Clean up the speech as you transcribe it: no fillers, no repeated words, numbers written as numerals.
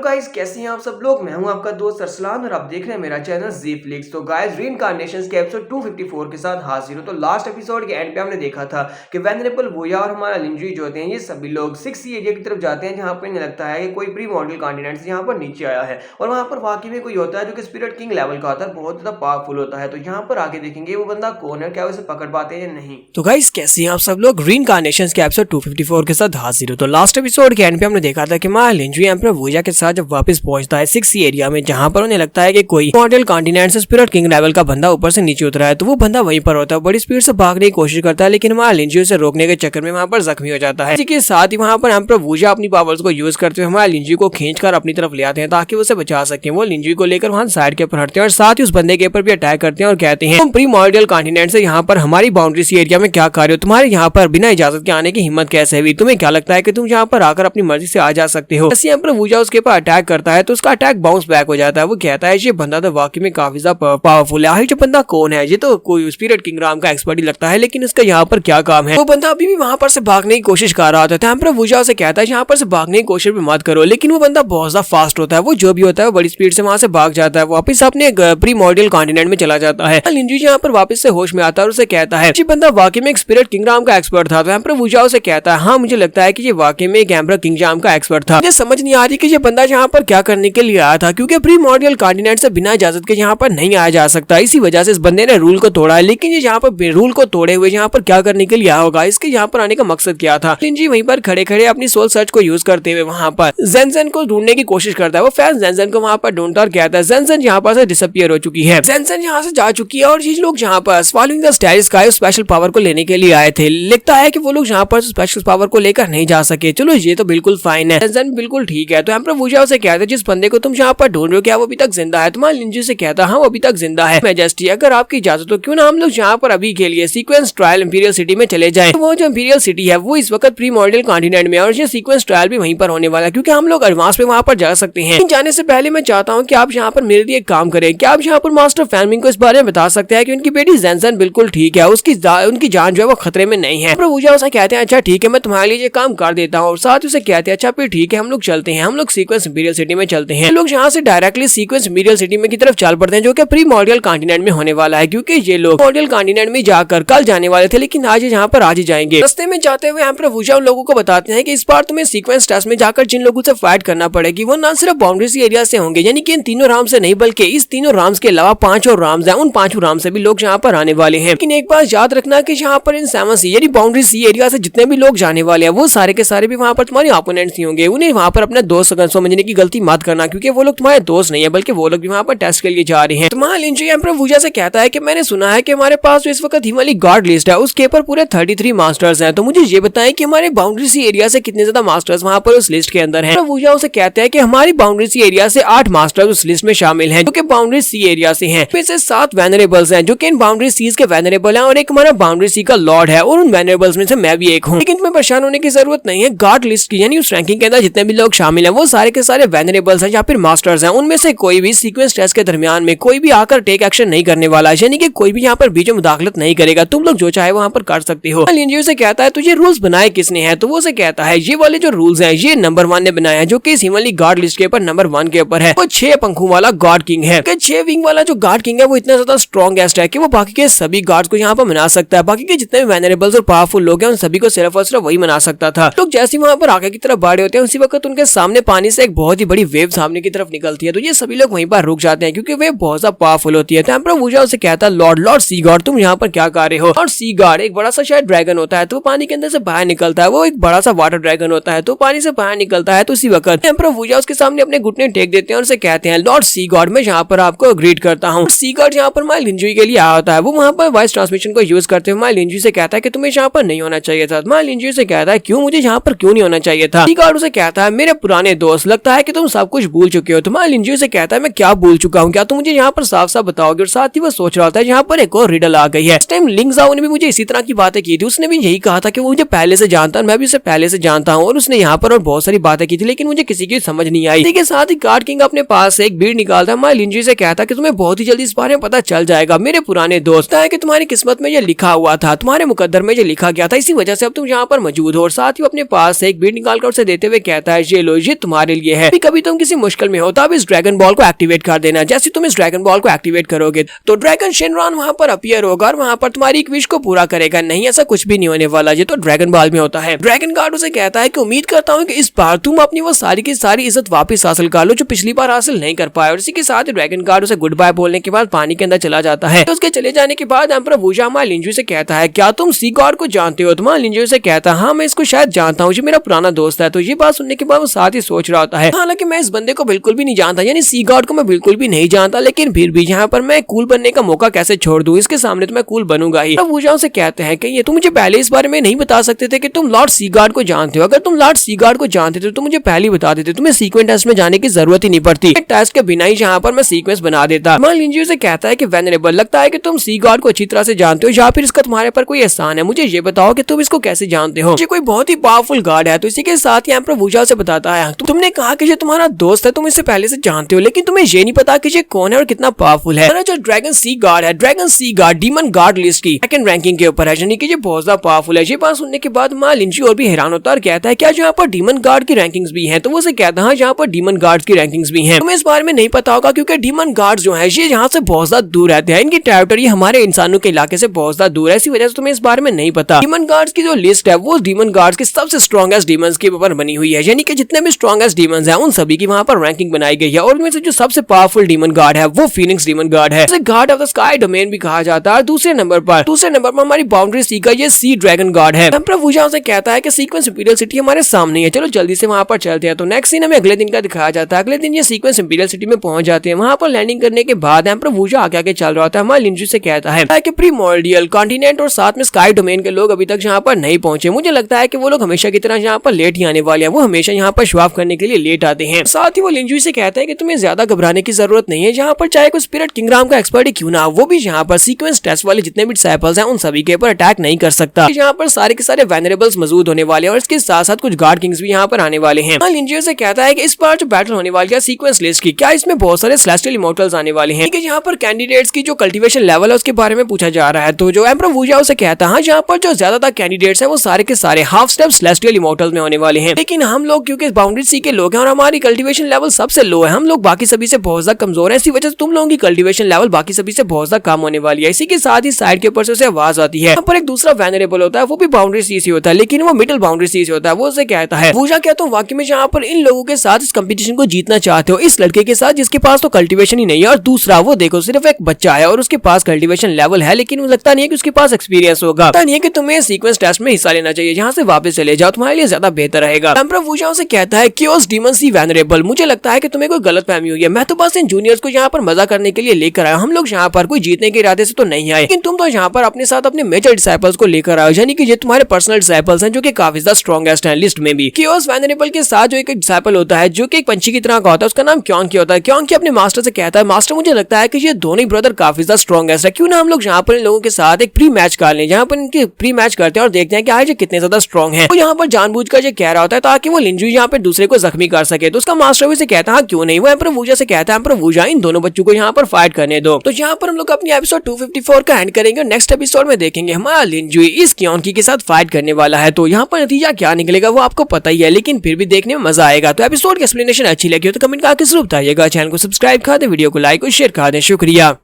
Guys, कैसे हैं आप सब लोग। मैं हूं आपका दोस्त अरसलान और आप देख रहे हैं मेरा चैनल जी फ्लिक्स। तो गाइस, रीइंकार्नेशंस के एपिसोड 254 के साथ हाजिर हूं। तो लास्ट एपिसोड के एंड पे हमने देखा था कि वेनरेबल वोया और हमारा लिंजुई जो होते हैं ये सभी लोग 6 एरिया की तरफ जाते हैं, जहां पर इन्हें लगता है कि कोई प्री मॉडल कॉन्टिनेंट से यहाँ पर नीचे आया है और वहां पर वाकई में कोई होता है जो कि स्पिरिट किंग लेवल का होता है, बहुत ज्यादा पावरफुल होता है। तो यहाँ पर आगे देखेंगे वो बंदा कौन है, क्या उसे पकड़ पाते हैं या नहीं। तो गाइस, कैसे हैं आप सब लोग। रीइंकार्नेशंस के एपिसोड 254 के साथ हाजिर हो। तो लास्ट एपिसोड के एंड पे हमने देखा था कि हमारा लिंजुई एम्परर वोया के साथ जब वापस पहुंचता है 6 एरिया में, जहां पर उन्हें लगता है कि कोई मॉडल कॉन्टिनेंट से स्पिरिट किंग लेवल का बंदा ऊपर से नीचे उतरा है। तो वो बंदा वहीं पर होता है, बड़ी स्पीड से भागने की कोशिश करता है, लेकिन हमारा लिंजुई उसे रोकने के चक्कर में वहां पर जख्मी हो जाता है। इसी के साथ ही वहां पर एम्परर वोया अपनी पावर्स को यूज करते हुए हमारा लिंजुई को खींचकर अपनी तरफ ले आते हैं ताकि वो उसे बचा सके। वो लिंजुई को लेकर वहां साइड के ऊपर हटते हैं और साथ ही उस बंदे के ऊपर भी अटैक करते हैं और कहते हैं तुम प्री मॉडल कॉन्टिनेंट से यहाँ पर हमारी बाउंड्रीज एरिया में क्या कर रहे हो, तुम्हारे यहाँ पर बिना इजाजत के आने की हिम्मत कैसे हुई, तुम्हें क्या लगता है कि तुम यहाँ पर आकर अपनी मर्जी से आ जा सकते हो। ऐसे एम्परर वोया उसके ऊपर अटैक करता है तो उसका अटैक बाउंस बैक हो जाता है। वो कहता है ये बंदा तो वाकई में काफी ज्यादा पावरफुल है। आखिर जो बंदा कौन है, ये तो कोई स्पिरिट किंगडम का एक्सपर्ट ही लगता है, लेकिन इसका यहाँ पर क्या काम है। वो बंदा अभी भी वहां पर से भागने की कोशिश कर रहा होता है। एम्परर वोया उसे कहता है यहाँ पर से भागने की कोशिश भी मत करो, लेकिन वो बंदा बहुत ज्यादा फास्ट होता है। वो जो भी होता है वो बड़ी स्पीड से वहां से भाग जाता है, वापस अपने प्री मॉडल कॉन्टिनेंट में चला जाता है। लिंजुई यहाँ पर वापस से होश में आता है और उसे कहता है ये बंदा वाकई में एक स्पिरिट किंगडम का एक्सपर्ट था। तो एम्परर वोया उसे कहता है हाँ, मुझे लगता है कि ये वाकई में एक एम्परर किंगडम का एक्सपर्ट था। मुझे समझ नहीं आ रही कि ये बंदा यहाँ पर क्या करने के लिए आया था, क्योंकि प्री मॉडल कॉन्टिनेंट से बिना इजाजत के यहाँ पर नहीं आया जा सकता। इसी वजह से इस बंदे ने रूल को तोड़ा है, लेकिन ये यहाँ पर रूल को तोड़े हुए यहाँ पर क्या करने के लिए आया होगा, इसके यहाँ पर आने का मकसद क्या था। लिंजुई वहीं पर खड़े खड़े अपनी सोल सर्च को यूज करते हुए वहां पर ज़ेनज़ेन को ढूंढने की कोशिश करता है। वो फैन ज़ेनज़ेन को वहां पर ढूंढता और कहता है ज़ेनज़ेन यहाँ पर से डिसअपियर हो चुकी है, ज़ेनज़ेन यहाँ से जा चुकी है और ये लोग यहाँ पर following the star sky special power को लेने के लिए आए थे। लगता है कि वो लोग यहाँ पर स्पेशल पावर को लेकर नहीं जा सके। चलो ये तो बिल्कुल फाइन है, ज़ेनज़ेन बिल्कुल ठीक है। तो एम्परर वोया उसे कहता है जिस बंदे को तुम यहाँ पर ढूंढ रहे हो क्या वो अभी तक जिंदा है। तुम्हारा लिंजुई से कहता है हाँ, वो अभी तक जिंदा है। मैजेस्टी, अगर आपकी इजाजत हो क्यों ना हम लोग यहाँ पर अभी के लिए सीक्वेंस ट्रायल इंपीरियल सिटी में चले जाएं। तो वो जो इंपीरियल सिटी है वो इस वक्त प्री मॉडल कॉन्टिनेंट में है और ये सीक्वेंस ट्रायल भी वहीं पर होने वाला है, क्योंकि हम लोग एडवांस में वहां पर जा सकते हैं। जाने से पहले मैं चाहता हूँ कि आप यहाँ पर मेरे लिए एक काम करें। क्या आप यहाँ पर मास्टर फैनमिंग को इस बारे में बता सकते हैं कि उनकी बेटी ज़ेनज़ेन बिल्कुल ठीक है, उनकी जान जो है वो खतरे में नहीं है। एम्परर वोया उसे कहते हैं अच्छा ठीक है, मैं तुम्हारे लिए ये काम कर देता हूँ। और साथ ही उसे कहते हैं अच्छा फिर ठीक है, हम लोग चलते हैं, हम लोग सीक्वेंस इंपीरियल सिटी में चलते हैं। लोग यहाँ से डायरेक्टली सीक्वेंस इंपीरियल सिटी में की तरफ चल पड़ते हैं, जो कि प्री मॉडल कॉन्टिनेंट में होने वाला है, क्योंकि ये लोग मॉडल कॉन्टिनेंट में जाकर कल जाने वाले थे, लेकिन आज यहाँ पर आज ही जाएंगे। रास्ते में जाते हुए एम्परर वोया उन लोगों को बताते हैं कि इस बार तुम्हें सीक्वेंस टेस्ट में जाकर जिन लोगों से फाइट करना पड़ेगी वो न सिर्फ बाउंड्री एरिया से होंगे, यानी कि इन तीनों राम से नहीं बल्कि इस तीनों राम्स के अलावा 5 और राम्स हैं, उन 5 राम से भी लोग यहाँ पर आने वाले हैं। लेकिन एक बात याद रखना कि यहाँ पर इन 7 सी यानी बाउंड्री सी एरिया से जितने भी लोग जाने वाले हैं वो सारे के सारे भी वहाँ पर तुम्हारे ओपोनेंट्स ही होंगे। उन्हें वहाँ पर अपना दोस्त समझने की गलती मत करना, क्योंकि वो लोग तुम्हारे दोस्त नहीं है बल्कि वो लोग भी वहाँ पर टेस्ट के लिए जा रहे हैं। तुम्हारा लिंजुई एम्परर वोया से कहता है कि मैंने सुना है कि हमारे पास जो इस वक्त हिमालय गॉड लिस्ट है उसके ऊपर पूरे 33 मास्टर्स हैं, तो मुझे ये बताएं कि हमारे बाउंड्री सी एरिया से कितने ज्यादा मास्टर्स वहाँ पर उस लिस्ट के अंदर हैं। वोया उसे कहते हैं कि हमारी बाउंड्री सी एरिया से 8 मास्टर्स उस लिस्ट में शामिल हैं, जो कि बाउंड्री सी एरिया से हैं। फिर से 7 वेनरेबल्स हैं जो कि इन बाउंड्री सीज के वेनरेबल हैं और एक हमारा बाउंड्री सी का लॉर्ड है और उन वेनरेबल्स में से मैं भी एक हूँ। लेकिन तुम्हें परेशान होने की जरूरत नहीं है, गॉड लिस्ट की यानी उस रैंकिंग के अंदर जितने भी लोग शामिल हैं वो सारे के सारे वेनरेबल्स हैं या फिर मास्टर्स हैं। उनमें से कोई भी सीक्वेंस टेस्ट के दरमियान में कोई भी आकर टेक एक्शन नहीं करने वाला है, यानी कि कोई भी यहाँ पर बीच में मुदाखलत नहीं करेगा, तुम लोग जो चाहे वहाँ पर कर सकते हो। लिंजुई से कहता है तुझे रूल्स बनाए किसने हैं, तो वो से कहता है ये वाले जो रूल्स हैं ये नंबर 1 ने बनाया है, जो कि इस हिमालय गॉड लिस्ट के ऊपर नंबर 1 के ऊपर है। वो 6 पंखों वाला गॉड किंग है। 6 विंग वाला जो गॉड किंग है वो इतना ज्यादा स्ट्रॉन्गेस्ट है कि वो बाकी के सभी गॉड्स को यहाँ पर मना सकता है। बाकी के जितने भी वेनरेबल्स और पावरफुल लोग हैं उन सभी को सिर्फ और सिर्फ वही मना सकता था। लोग जैसे वहाँ पर आगे की तरफ बढ़े होते हैं उसी वक्त उनके सामने पानी से एक बहुत ही बड़ी वेव सामने की तरफ निकलती है, तो ये सभी लोग वहीं पर रुक जाते हैं क्योंकि वेव बहुत ज्यादा पावरफुल होती है। तो एम्परर वोया उसे कहता है लॉर्ड सी गॉड तुम यहाँ पर क्या कर रहे हो। और सी गॉड एक बड़ा सा शायद ड्रैगन होता है, तो पानी के अंदर से बाहर निकलता है। वो एक बड़ा सा वाटर ड्रैगन होता है तो पानी से बाहर निकलता है। तो उसी वक्त एम्परर वोया उसके सामने अपने घुटने टेक देते हैं और उसे कहते हैं लॉर्ड सी गॉड मैं यहाँ पर आपको ग्रीट करता हूँ। सी गॉड यहाँ पर हमारे लिंजुई के लिए आया होता है। वो वहाँ पर वॉइस ट्रांसमिशन को यूज करते हुए हमारे लिंजुई से कहता है कि तुम्हें यहाँ पर नहीं होना चाहिए था। हमारे लिंजुई से कहता है क्यों, मुझे यहाँ पर क्यों नहीं होना चाहिए था। सी गॉड उसे कहता है मेरे पुराने दोस्त लगता है कि तुम सब कुछ भूल चुके हो। तुम्हारे लिंजुई से कहता है मैं क्या भूल चुका हूँ, क्या तुम मुझे यहाँ पर साफ साफ बताओगे। और साथ ही वो सोच रहा था यहाँ पर एक और रिडल आ गई है। इस टाइम लिंग ज़ाओ ने भी मुझे इसी तरह की बातें की थी, उसने भी यही कहा था कि वो मुझे पहले से जानता है, मैं भी उसे पहले से जानता हूँ और उसने यहाँ पर और बहुत सारी बातें की थी लेकिन मुझे किसी की समझ नहीं आई। के साथ ही गॉड किंग अपने पास से एक बीड़ निकालता है, हमारे लिंजुई से कहता है कि तुम्हें बहुत ही जल्दी इस बारे में पता चल जाएगा मेरे पुराने दोस्त है कि तुम्हारी किस्मत में ये लिखा हुआ था, तुम्हारे मुकद्दर में ये लिखा गया था, इसी वजह से अब तुम यहाँ पर मौजूद हो। और साथ ही अपने पास से एक बीड़ निकालकर उसे देते हुए कहता है ये लो ये तुम्हारे लिए है कि कभी तुम किसी मुश्किल में हो तो आप इस ड्रैगन बॉल को एक्टिवेट कर देना। जैसे तुम इस ड्रैगन बॉल को एक्टिवेट करोगे तो ड्रैगन शेनरॉन वहां पर अपीयर होगा और वहां पर तुम्हारी एक विश को पूरा करेगा। नहीं, ऐसा कुछ भी नहीं होने वाला, ये तो ड्रैगन बॉल में होता है। ड्रैगन गार्ड उसे कहता है कि उम्मीद करता हूँ कि इस बार तुम अपनी वो सारी की सारी इज्जत वापस हासिल कर लो जो पिछली बार हासिल नहीं कर पाए। और इसी के साथ ड्रैगन गार्ड उसे गुड बाय बोलने के बाद पानी के अंदर चला जाता है। तो उसके चले जाने के बाद एम्परर वूजा मा लिंजुई से कहता है क्या तुम सी गॉड को जानते हो? तो मा लिंजुई से कहता है हाँ मैं इसको शायद जानता हूँ, ये मेरा पुराना दोस्त है। तो ये बात सुनने के बाद वो साथ ही सोच रहा होता है हालांकि मैं इस बंदे को बिल्कुल भी नहीं जानता, यानी सी गॉड को मैं बिल्कुल भी नहीं जानता, लेकिन फिर भी यहाँ पर मैं कूल बनने का मौका कैसे छोड़ दूं, इसके सामने तो मैं कूल बनूंगा ही। तब वूजा से कहते हैं कि ये तुम मुझे पहले इस बारे में नहीं बता सकते थे कि तुम लॉर्ड सी गॉड को जानते हो? अगर तुम लॉर्ड सी गॉड को जानते थे तो मुझे पहले बता देते, तुम्हें सीक्वेंस टेस्ट में जाने की जरूरत ही नहीं पड़ती। टेस्ट के बिना ही यहाँ पर मैं सीक्वेंस बना देता। मा लिंजुई से कहता है कि वेनरेबल, लगता है कि तुम सी गॉड को अच्छी तरह से जानते हो या फिर इसका तुम्हारे पर कोई एहसान है। मुझे ये बताओ कि तुम इसको कैसे जानते हो? ये कोई बहुत ही पावरफुल गॉड है। तो इसी के साथ ही एम्परर वूजा से बताता है तुमने कहा कि ये तुम्हारा दोस्त है, तुम इससे पहले से जानते हो, लेकिन तुम्हें ये नहीं पता कि ये कौन है और कितना पावरफुल है। जो ड्रैगन सी गॉड है, ड्रैगन सी गॉड डीमन गॉड लिस्ट की सेकंड रैंकिंग के ऊपर है, यानी कि ये बहुत ज्यादा पावरफुल है। ये बात सुनने के बाद मा लिंजुई और भी हैरान होता है और कहता है क्या यहाँ पर डीमन गॉड की रैंकिंग्स भी हैं? तो वो से कहता है हाँ यहाँ पर डीमन गॉड्स की रैंकिंग्स भी हैं। तुम्हें इस बारे में नहीं पता होगा क्योंकि डीमन गॉड्स जो है ये यहाँ से बहुत ज्यादा दूर रहते हैं, इनकी टेरिटरी हमारे इंसानों के इलाके से बहुत ज्यादा दूर है, इसी वजह से तुम्हें इस बारे में नहीं पता। डीमन गॉड्स की जो लिस्ट है वो डीमन गॉड्स की सबसे स्ट्रॉन्गेस्ट डीमंस के ऊपर बनी हुई है, यानी कि जितने भी स्ट्रॉन्गेस्ट डीमंस हैं उन सभी की वहाँ पर रैंकिंग बनाई गई है। और उनमें से जो सबसे पावरफुल डीमन गॉड है वो फीनिक्स डीमन गॉड है, उसे God of the sky domain भी कहा जाता है। दूसरे नंबर पर हमारी बाउंड्री सी का ये सी ड्रैगन गॉड है। एम्परर वूजा से कहता है कि सीक्वेंस इंपीरियल सिटी हमारे सामने है, चलो जल्दी से वहाँ पर चलते हैं। तो नेक्स्ट सीन हमें अगले दिन का दिखाया जाता है। अगले दिन ये सीक्वेंस इंपीरियल सिटी में पहुंच जाते हैं। वहाँ पर लैंडिंग करने के बाद एम्परर वूजा आगे चल रहा होता है। हमारे लिंजुई से कहता है कि प्रीमोर्डियल कॉन्टिनेंट और साथ में स्काई डोमेन के लोग अभी तक यहाँ पर नहीं पहुंचे। मुझे लगता है कि वो लोग हमेशा की तरह यहाँ पर लेट ही आने वाले हैं, वो हमेशा यहाँ पर शो ऑफ करने के लिए लेट आते हैं। साथ ही वो लिंजुई से कहता है कि तुम्हें ज्यादा घबराने की जरूरत नहीं है, यहाँ पर चाहे कोई स्पिरिट किंगडम का एक्सपर्ट ही क्यों ना, वो भी यहाँ पर सीक्वेंस टेस्ट वाले जितने भी डिसाइपल्स हैं उन सभी के ऊपर अटैक नहीं कर सकता। यहाँ पर सारे के सारे वेनरेबल्स मौजूद होने वाले हैं और इसके साथ साथ कुछ गॉड किंग्स भी यहाँ पर आने वाले हैं। लिंजुई से कहता है कि इस बार जो बैटल होने वाली है सीक्वेंस लिस्ट की, क्या इसमें बहुत सारे सेलेस्टियल इमॉर्टल्स आने वाले हैं? यहाँ पर कैंडिडेट्स की जो कल्टीवेशन लेवल है उसके बारे में पूछा जा रहा है। तो जो एम्परर वूजा उसे कहता है यहाँ पर जो ज्यादातर कैंडिडेट्स हैं वो सारे के सारे हाफ स्टेप सेलेस्टियल इमॉर्टल्स में होने वाले हैं, लेकिन हम लोग क्योंकि बाउंड्री सी के लोग हैं और हमारी कल्टीवेशन लेवल सबसे लो है, हम लोग बाकी सभी से बहुत ज्यादा कमजोर है, इसी वजह से तुम लोगों की कल्टीवेशन लेवल बाकी सभी से बहुत ज्यादा कम होने वाली है। इसी के साथ ही साइड के ऊपर से उसे आवाज आती है। यहाँ पर एक दूसरा वेनरेबल होता है, वो भी बाउंड्री सी से होता है, लेकिन वो मिडिल बाउंड्री सी से होता है। वो उसे कहता है वूजा क्या तुम वाकई में यहाँ पर इन लोगों के साथ इस कंपटीशन को जीतना चाहते हो, इस लड़के के साथ जिसके पास तो कल्टीवेशन ही नहीं है, और दूसरा वो देखो सिर्फ एक बच्चा है और उसके पास कल्टीवेशन लेवल है, लेकिन मुझे लगता नहीं है कि उसके पास एक्सपीरियंस होगा। पता नहीं है कि तुम्हें सीक्वेंस टेस्ट में हिस्सा लेना चाहिए, यहाँ से वापस चले जाओ, तुम्हारे लिए ज्यादा बेहतर रहेगा। एम्परर वूजा से कहता है क्योस डीमन सी वेनरेबल, मुझे लगता है कि तुम्हें कोई गलतफहमी हुई है, मैं तो बस इन जूनियर्स को यहाँ पर मजा करने के लिए लेकर आया, हम लोग यहाँ पर कोई जीतने के इरादे से तो नहीं आए, लेकिन तुम तो यहाँ पर अपने साथ अपने मेजर डिसाइपल्स को लेकर आए, यानी कि ये तुम्हारे पर्सनल डिसाइपल्स हैं जो कि काफी ज्यादा स्ट्रॉन्गेस्ट हैं लिस्ट में भी। क्योस वेनरेबल के साथ जो एक डिसाइपल होता है जो कि एक पंछी की तरह का होता है, उसका नाम क्योंकि होता है। क्योंकि अपने मास्टर से कहता है मास्टर मुझे लगता है कि ये दोनों ही ब्रदर काफी ज्यादा स्ट्रॉन्गेस्ट है, क्यों ना हम लोग यहाँ पर इन लोगों के साथ एक प्री मैच कर लें, जहाँ पर इनके प्री मैच करते हैं और देखते हैं कि आज ये कितने ज्यादा स्ट्रॉन्ग है। तो यहाँ पर जानबूझकर ये कह रहा होता है ताकि वो लिंजुई यहाँ पर दूसरे को जख्मी कर सके। तो उसका मास्टर भी से कहता है क्यों नहीं, वो एम्परर वूजा से कहता है एम्परर वूजा इन दोनों बच्चों को यहाँ पर फाइट करने दो। तो यहाँ पर हम लोग अपनी एपिसोड 254 का एंड करेंगे और नेक्स्ट एपिसोड में देखेंगे हमारा लिंजुई इस क्योंकि के साथ फाइट करने वाला है। तो यहाँ पर नतीजा क्या निकलेगा वो आपको पता ही है, लेकिन फिर भी देखने में मजा आएगा। तो एपिसोड की एक्सप्लेनेशन अच्छी लगी हो तो कमेंट करके जरूर बताइएगा, चैनल को सब्सक्राइब कर दे, वीडियो को लाइक और शेयर कर दे। शुक्रिया।